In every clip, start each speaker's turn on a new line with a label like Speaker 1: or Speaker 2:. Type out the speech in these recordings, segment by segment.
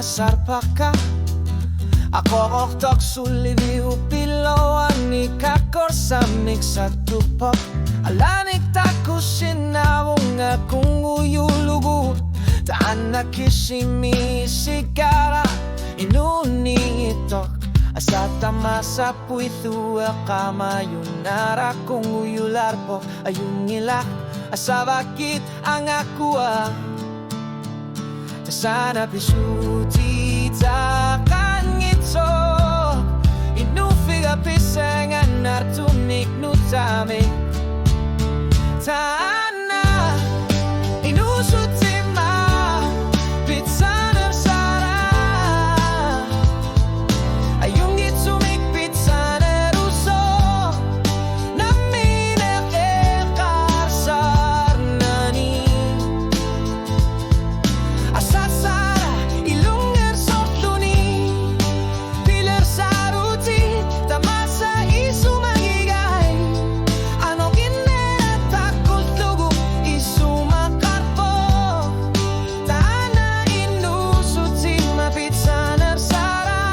Speaker 1: sarpaka ako oktok sulivi upilawan ni kakorsamik sa tupok alanik tako sinawong akong uyulugu taan na kisimi sigara inunitok asa tama sa puitu akamayunara kong uyular po ayun nila asa bakit ang akuha sana pisuti takan ito inufiga pisengan nartunik nutame Tana inusutima pitsaner sara ayung itumik pitsaner uso naminek ekarsar nani asat sara ilunger sortuni piler saruti tamasa isu mangigay ano kinera takot lugo isu makarpo tana inusuti mapitsaner sara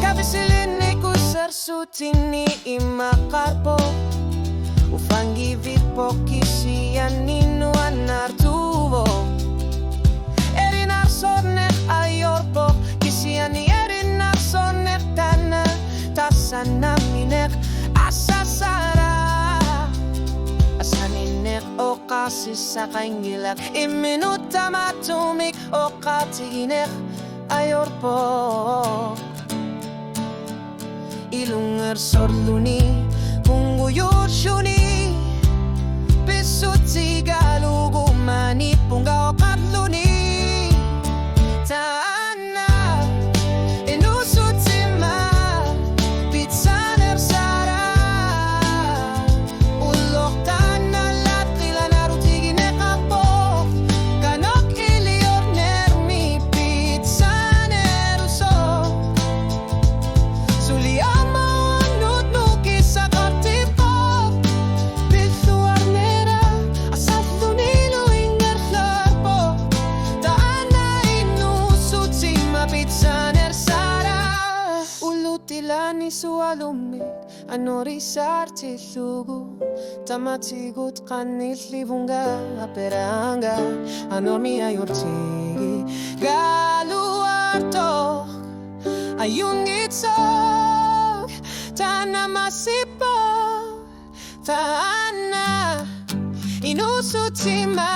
Speaker 1: kabisilin ikusarsuti ni imakarpo ufangi po kisian ninuan nartuvo Erinar sornet ayorpo kisian ni erinar sornet tana tasana minek asasara asaninek o kasi sa kaingilak iminuta matumik o katiginek ayorpo ilungar sorluni pungguyur syuni Pisuti galugu mani punggao katluni Tana inusuti ma pitsaner sara ulok tana latila narutigine kapo kanok ilior nermi pitsaner uso suliama anut nuki sa katipo Tilani sualumik anorisarti lugu tamatigut kanil libunga aperanga anormi ayortigi galuarto ayung itsog tana masipo tana inusutima